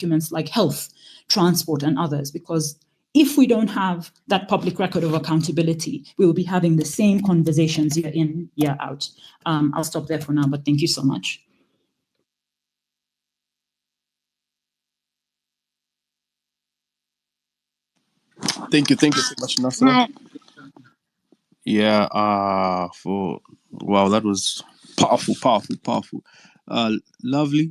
documents like health, transport, and others, because if we don't have that public record of accountability, we will be having the same conversations year in, year out. I'll stop there for now, but thank you so much. Thank you so much, Nasra. Yeah, wow, that was powerful. Lovely.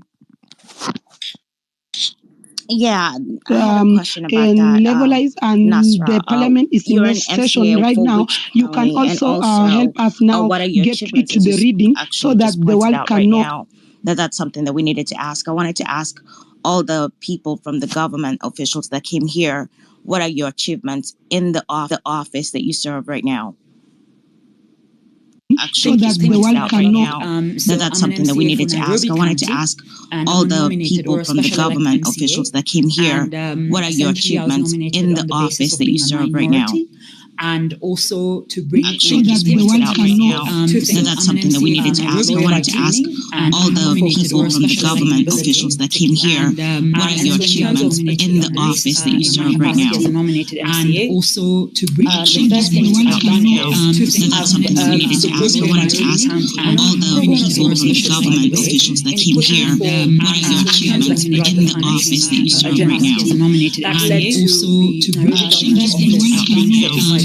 Yeah, I had a question about that. Levelized and Nasra, the parliament is in this session right now. You can also help us now get it to the reading so that the world can know. That's something that we needed to ask. I wanted to ask all the people from the government officials that came here, what are your achievements in the office that you serve right now? So that the world can know. That's something that we needed to ask. I wanted to ask all the people from the government officials that came here, what are your achievements in the office that you serve right now? And also to bring so that the world can know. That's something that we needed to ask. I wanted to ask all the people from the government officials that came here, what are your achievements in the office that you serve right now? And also to bring that's something that we needed to ask. I wanted to ask all the people from the government officials that came here, what are your achievements in the office that you serve right now? That led also to bring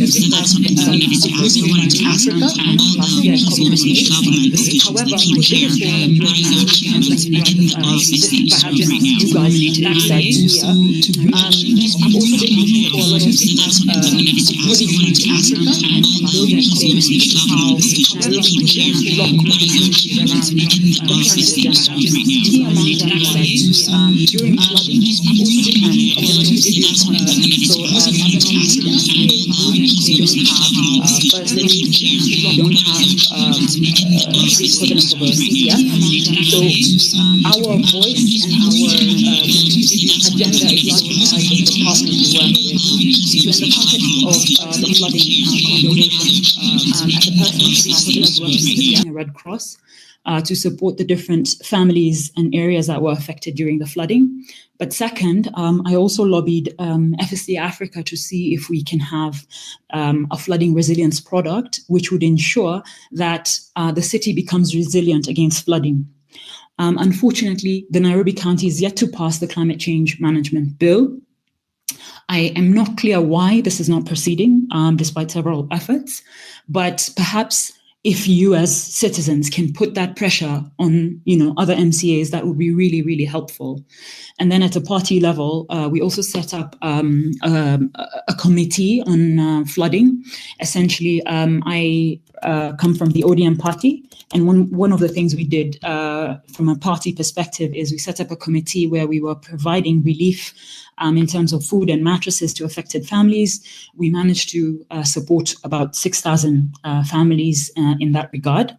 that's something that we needed to ask. I wanted to ask all the people from the government officials that came here, what are your achievements in the office that you serve right now? That led also to bring that's something that we needed to ask. I wanted to ask all the people from the government officials that came here, what are your achievements in the office that you serve right now? That led to during flooding that's something that we needed to ask. I wanted to ask all the we don't have first ladies, we don't have equivalent of a CPF. So our voice and our agenda is not inside the department we work with. So in the context of the flooding conversation, as a person who works with the Red Cross, to support the different families and areas that were affected during the flooding. But second, I also lobbied FSD Africa to see if we can have a flooding resilience product, which would ensure that the city becomes resilient against flooding. Unfortunately, the Nairobi County is yet to pass the Climate Change Management Bill. I am not clear why this is not proceeding, despite several efforts, but perhaps if you as citizens can put that pressure on, other MCAs, that would be really, really helpful. And then at a party level, we also set up a committee on flooding. Essentially, I come from the ODM party. And one of the things we did from a party perspective is we set up a committee where we were providing relief in terms of food and mattresses to affected families. We managed to support about 6,000 families in that regard.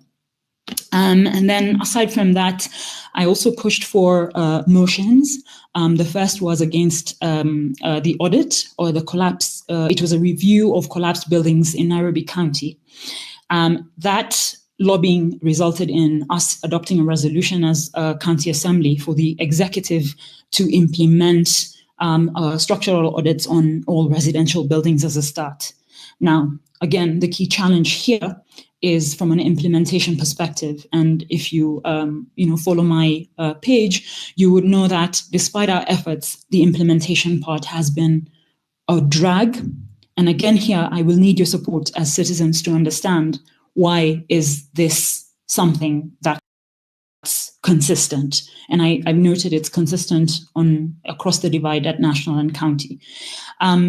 And then aside from that, I also pushed for motions. The first was against the audit or the collapse. It was a review of collapsed buildings in Nairobi County. That lobbying resulted in us adopting a resolution as a county assembly for the executive to implement structural audits on all residential buildings as a start. Now, again, the key challenge here is from an implementation perspective. And if you, follow my page, you would know that despite our efforts, the implementation part has been a drag. And again, here, I will need your support as citizens to understand why is this something that's consistent. And I've noted it's consistent across the divide at national and county.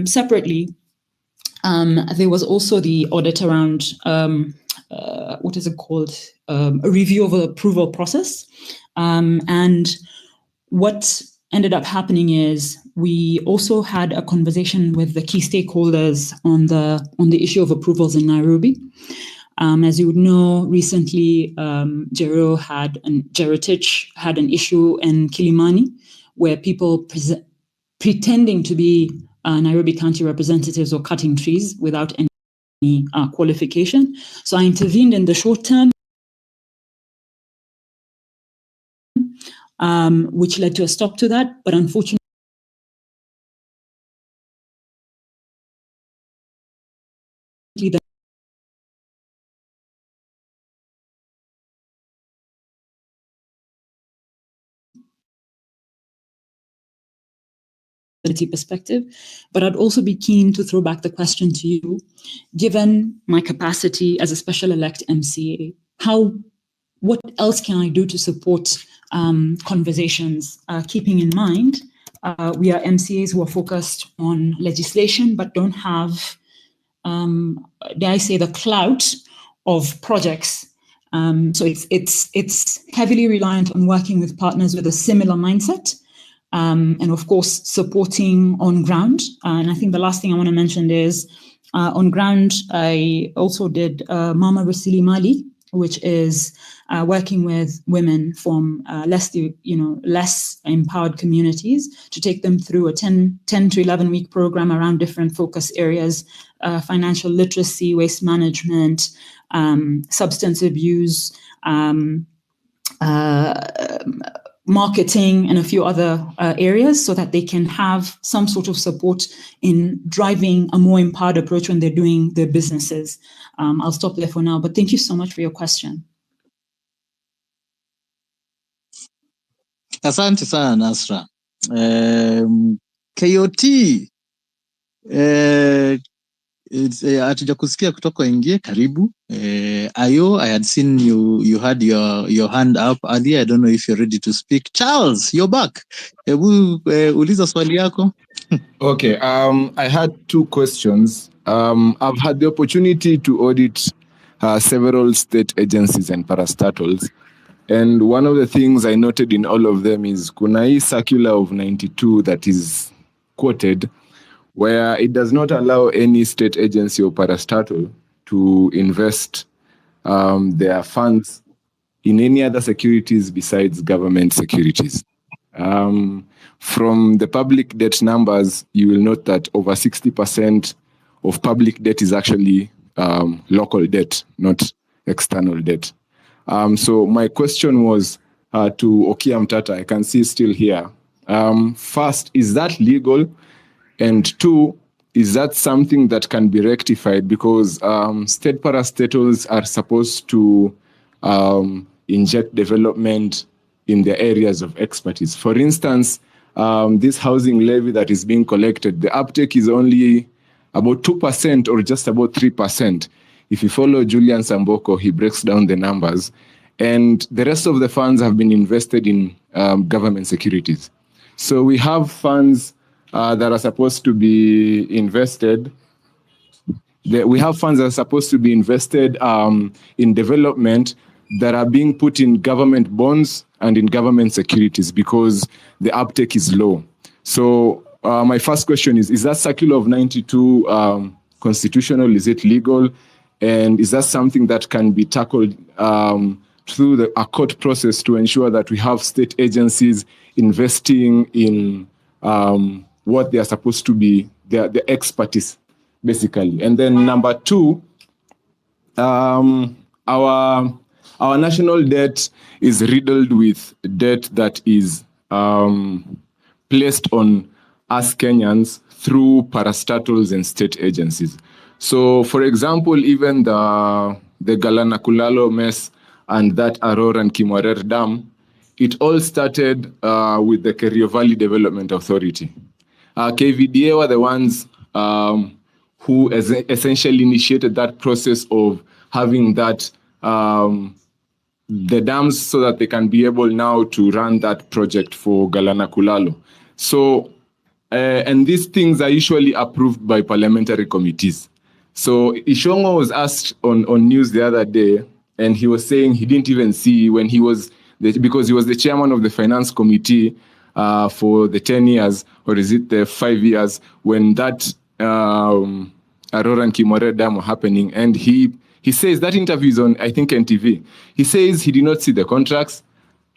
Separately, there was also the audit around what is it called? A review of the approval process. And what ended up happening is we also had a conversation with the key stakeholders on the issue of approvals in Nairobi. As you would know, recently Gerotich had an issue in Kilimani where people pretending to be Nairobi County representatives were cutting trees without any qualification. So I intervened in the short term, which led to a stop to that. But unfortunately, perspective. But I'd also be keen to throw back the question to you, given my capacity as a special elect MCA, what else can I do to support conversations, keeping in mind we are MCAs who are focused on legislation but don't have, dare I say, the clout of projects. So it's heavily reliant on working with partners with a similar mindset, and of course supporting on ground. And I think the last thing I want to mention is on ground, I also did Mama Rasili Mali, which is working with women from less empowered communities to take them through a 10 to 11 week program around different focus areas, financial literacy, waste management, substance abuse, marketing, and a few other areas, so that they can have some sort of support in driving a more empowered approach when they're doing their businesses. I'll stop there for now, but thank you so much for your question. Asante sana Nasra. KOT hatuja kusikia kutoka ingie, karibu. Ayo, I had seen you had your hand up earlier. I don't know if you're ready to speak. Charles, you're back. Uliza swali yako. Okay, I had two questions. I've had the opportunity to audit several state agencies and parastatals. And one of the things I noted in all of them is kuna circular of 92 that is quoted, where it does not allow any state agency or parastatal to invest their funds in any other securities besides government securities. From the public debt numbers, you will note that over 60% of public debt is actually local debt, not external debt. So my question was to Okia Mtata, I can see still here. First, is that legal? And two, is that something that can be rectified? Because state parastatals are supposed to inject development in the areas of expertise. For instance, this housing levy that is being collected, the uptake is only about 2% or just about 3%. If you follow Julian Samboko, he breaks down the numbers. And the rest of the funds have been invested in government securities. So we have funds that are supposed to be invested. We have funds that are supposed to be invested in development that are being put in government bonds and in government securities because the uptake is low. So my first question is that circular of 92 constitutional? Is it legal? And is that something that can be tackled through a court process to ensure that we have state agencies investing in what they are supposed to be, the expertise, basically? And then number two, our national debt is riddled with debt that is placed on us Kenyans through parastatals and state agencies. So, for example, even the Galana Kulalo mess and that Aurora and Kimwarer Dam, it all started with the Kerio Valley Development Authority. KVDA were the ones who essentially initiated that process of having that the dams so that they can be able now to run that project for Galana Kulalo. So, and these things are usually approved by parliamentary committees. So Ishongo was asked on news the other day, and he was saying he didn't even see when he was, because he was the chairman of the finance committee for the 10 years, or is it the 5 years, when that Aurora and Kimware Dam were happening. And he says, that interview is on, I think, NTV. He says he did not see the contracts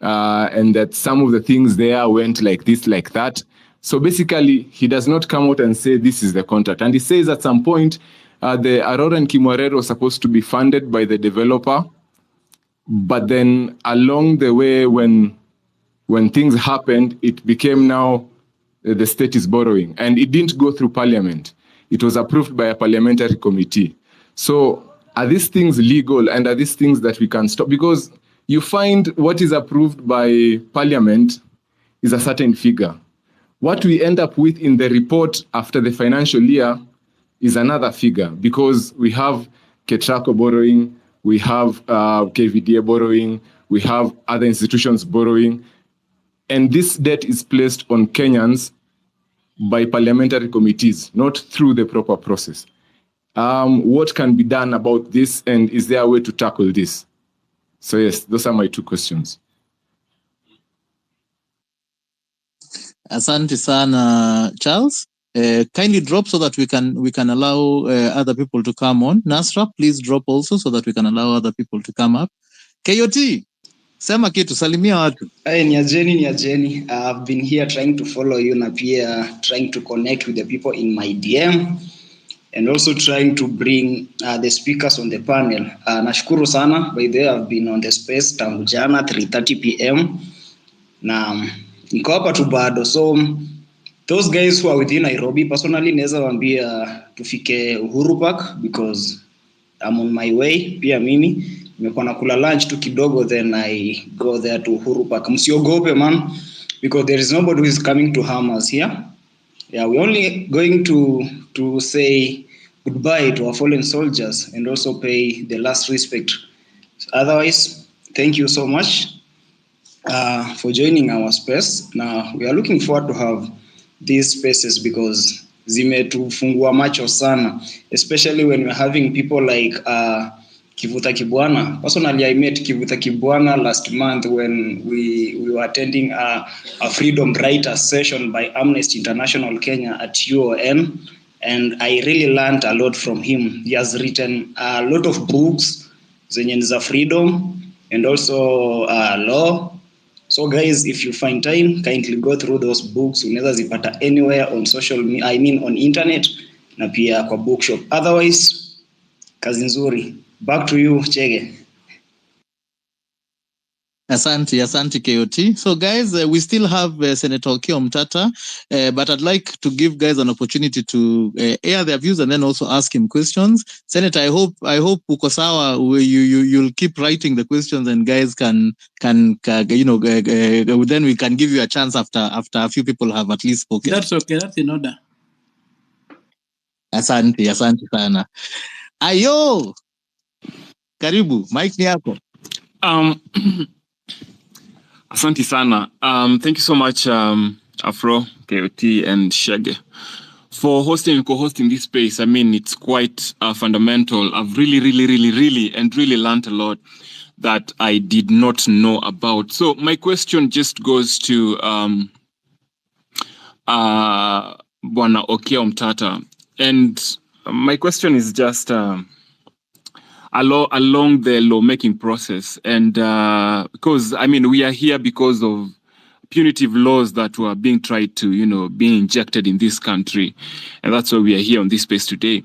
and that some of the things there went like this, like that. So basically, he does not come out and say this is the contract. And he says at some point, the Aurora and Kimware was supposed to be funded by the developer. But then along the way, when things happened, it became now the state is borrowing. And it didn't go through parliament. It was approved by a parliamentary committee. So are these things legal, and are these things that we can stop? Because you find what is approved by parliament is a certain figure. What we end up with in the report after the financial year is another figure, because we have Ketraco borrowing, we have KVDA borrowing, we have other institutions borrowing, and this debt is placed on Kenyans by parliamentary committees, not through the proper process. What can be done about this, and is there a way to tackle this? So yes, those are my two questions. Asante sana, Charles. Kindly drop so that we can allow other people to come on. Nasra, please drop also so that we can allow other people to come up. KOT, sema kitu, salimia watu. Hey, ni ajeni. I've been here trying to follow you na pia trying to connect with the people in my DM and also trying to bring the speakers on the panel. Nashukuru sana. By the way, I've been on the space tangu jana 3:30 p.m. na niko hapa tu bado. So those guys who are within Nairobi, personally naweza waambia tufike Uhuru Park because I'm on my way. Pia mimi nimekuwa nakula lunch tu kidogo, then I go there to Uhuru Park. Msiogope man, because there is nobody who is coming to harm us here. Yeah, we're only going to say goodbye to our fallen soldiers and also pay the last respect. Otherwise, thank you so much for joining our space. Now, we are looking forward to have these spaces because zimetufungua macho sana, especially when we're having people like Kivuta Kibwana. Personally, I met Kivuta Kibwana last month when we were attending a freedom writers session by Amnesty International Kenya at UON, and I really learned a lot from him. He has written a lot of books zenye ni za freedom and also law. So guys, if you find time, kindly go through those books. Unaweza zipata anywhere on on internet na pia kwa bookshop. Otherwise, kazi nzuri. Back to you, Chege. Asante KOT. So guys, we still have Senator Okiya Omtatah, but I'd like to give guys an opportunity to air their views and then also ask him questions. Senator, I hope uko sawa, you'll keep writing the questions and guys can then we can give you a chance after a few people have at least spoken. That's okay, that's in order. Asante sana. Ayo, karibu, mic ni yako. Asante sana. Thank you so much, Afro, KOT, and Shege, for hosting and co-hosting this space. I mean, it's quite fundamental. I've really learned a lot that I did not know about. So my question just goes to Bwana Okiya Omtatah. And my question is just along the lawmaking process, and because I mean we are here because of punitive laws that were being tried to being injected in this country, and that's why we are here on this space today.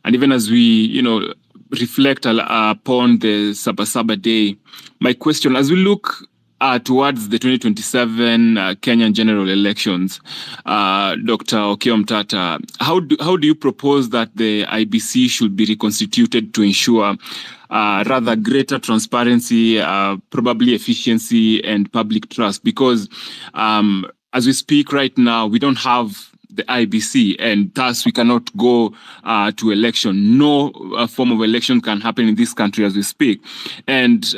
And even as we reflect upon the Saba Saba Day, my question, as we look towards the 2027 Kenyan general elections, Dr. Okiya Omtatah, how do you propose that the IBC should be reconstituted to ensure rather greater transparency, probably efficiency, and public trust? Because as we speak right now, we don't have the IBC, and thus we cannot go to election. No form of election can happen in this country as we speak. And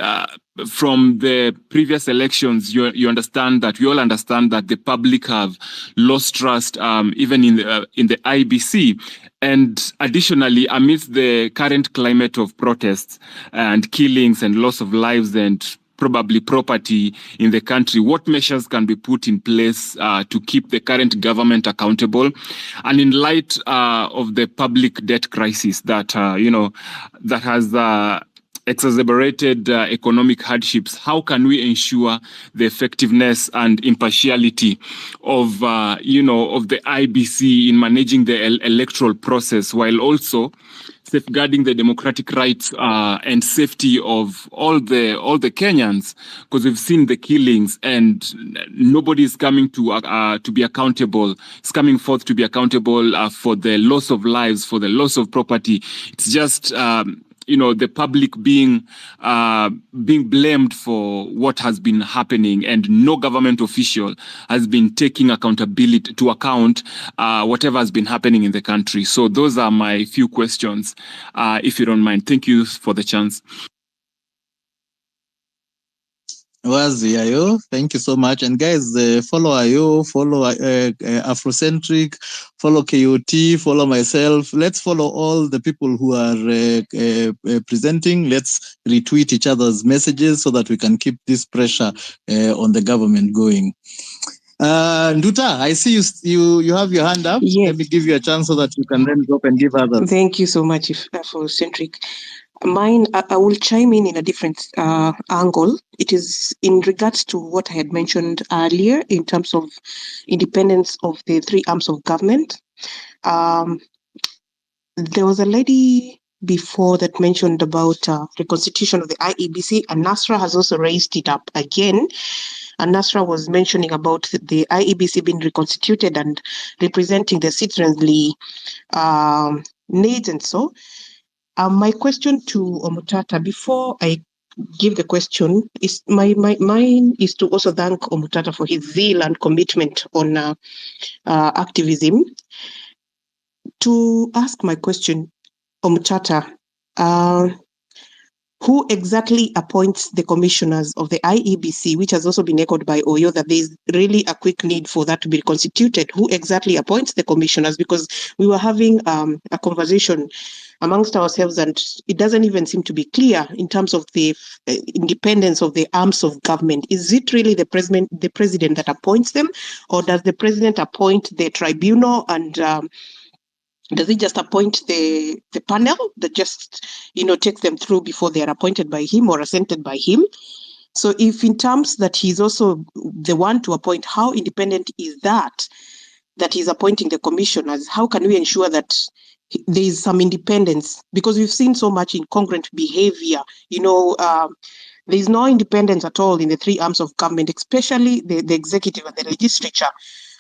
from the previous elections, we all understand that the public have lost trust, even in the IBC. And additionally, amidst the current climate of protests and killings and loss of lives and probably property in the country, what measures can be put in place to keep the current government accountable? And in light of the public debt crisis that that has exacerbated economic hardships, how can we ensure the effectiveness and impartiality of the IBC in managing the electoral process, while also safeguarding the democratic rights and safety of all the Kenyans? Because we've seen the killings and nobody is coming to be accountable. It's coming forth to be accountable for the loss of lives, for the loss of property. It's just the public being blamed for what has been happening, and no government official has been taking accountability to account whatever has been happening in the country. So those are my few questions, if you don't mind. Thank you for the chance. Wazi Ayo, thank you so much. And guys, follow Ayo, follow Afrocentric, follow KOT, follow myself. Let's follow all the people who are presenting. Let's retweet each other's messages so that we can keep this pressure on the government going. Nduta, I see you have your hand up. Yes. Let me give you a chance so that you can then go and give others. Thank you so much, Afrocentric. Mine, I will chime in a different angle. It is in regards to what I had mentioned earlier in terms of independence of the three arms of government. There was a lady before that mentioned about the constitution of the IEBC, and Nasra has also raised it up again. And Nasra was mentioning about the IEBC being reconstituted and representing the citizenry needs and so. My question to Omutata, before I give the question, is mine is to also thank Omutata for his zeal and commitment on activism. To ask my question, Omutata, who exactly appoints the commissioners of the IEBC, which has also been echoed by Oyo, that there's really a quick need for that to be constituted? Who exactly appoints the commissioners? Because we were having a conversation amongst ourselves, and it doesn't even seem to be clear in terms of the independence of the arms of government. Is it really the president that appoints them, or does the president appoint the tribunal, and does he just appoint the panel that just takes them through before they are appointed by him or assented by him? So if in terms that he's also the one to appoint, how independent is that he's appointing the commissioners? How can we ensure that there is some independence? Because we've seen so much incongruent behavior. There is no independence at all in the three arms of government, especially the executive and the legislature.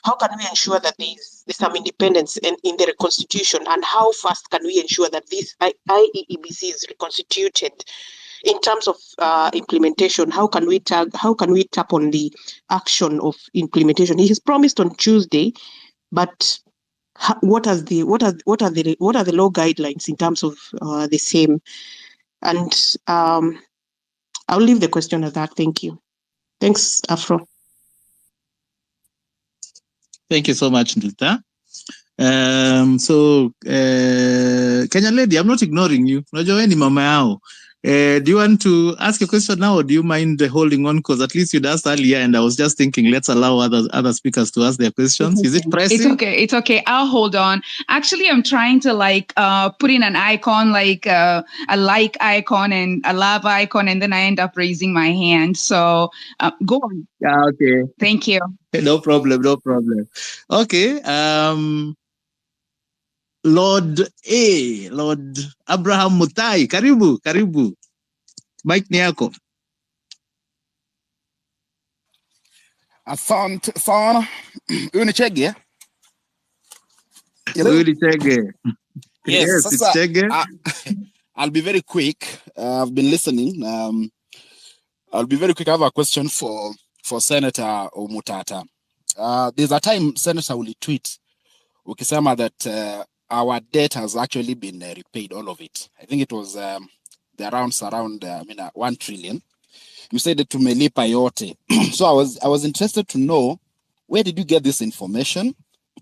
How can we ensure that there's some independence in the constitution, and how fast can we ensure that this IEBC is reconstituted? In terms of implementation, how can we tap on the action of implementation? He has promised on Tuesday, but what are the law guidelines in terms of the same? And I'll leave the question at that. Thank you. Thanks, Afro. Thank you so much, Nduta. Kenyan lady, I'm not ignoring you. Unajua ni mama yao. Do you want to ask a question now, or do you mind holding on? Because at least you'd asked earlier, and I was just thinking, let's allow other speakers to ask their questions. Is it pressing? It's okay. I'll hold on. Actually, I'm trying to put in an icon, like a like icon and a love icon, and then I end up raising my hand. So go on. Yeah, okay. Thank you. No problem. Okay. Lord Abraham Mutai, karibu. Mike ni yako. Asante sana. Unichege? Unichege. Yes, it's Chege. I'll be very quick. I've been listening. I'll be very quick. I have a question for Senator Omutata. There's a time Senator will tweet ukisema that our debt has actually been repaid, all of it. I think it was the around 1 trillion. You said that tumelipa yote. So I was interested to know, where did you get this information,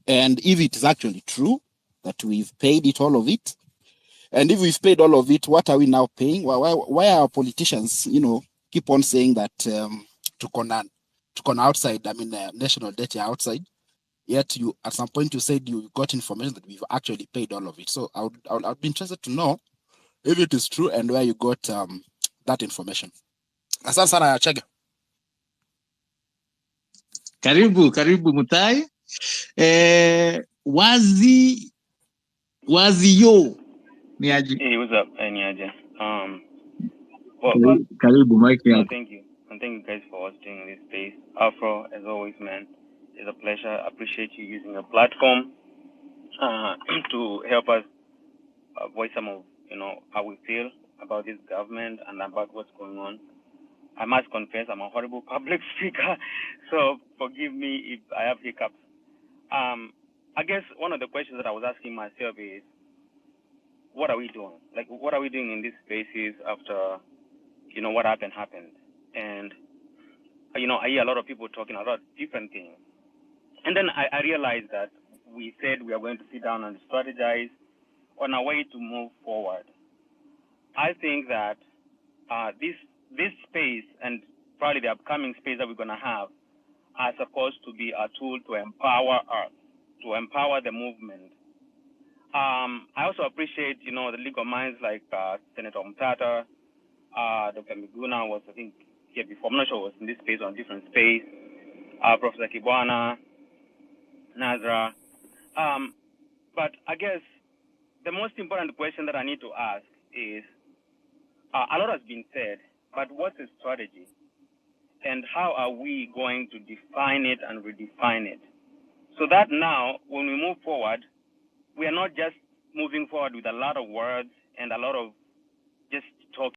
and if it is actually true that we've paid it, all of it, and if we've paid all of it, what are we now paying? Why are politicians, keep on saying that to con outside, national debt outside, yet you at some point you said you got information that we've actually paid all of it. So I'd be interested to know if it is true and where you got that information. Asante sana Chege. Karibu Mutai. Wazi yo. Niaje. Hey, what's up? Niaje. Karibu Mike. Thank you. And thank you guys for hosting this space. Afro, as always, man, it's a pleasure. I appreciate you using a platform to help us voice some of how we feel about this government and about what's going on. I must confess I'm a horrible public speaker, so forgive me if I have hiccups. I guess one of the questions that I was asking myself is, what are we doing? Like, what are we doing in these spaces after, what happened? And, I hear a lot of people talking about different things. And then I realized that we said we are going to sit down and strategize on a way to move forward. I think that this space and probably the upcoming space that we're going to have are supposed to be a tool to empower us, to empower the movement. I also appreciate, the legal minds like Senator Mtata, Dr. Miguna was, I think, here before. I'm not sure was in this space or a different space. Professor Kibwana, Nazra. But I guess the most important question that I need to ask is, a lot has been said, but what's the strategy? And how are we going to define it and redefine it? So that now, when we move forward, we are not just moving forward with a lot of words and a lot of just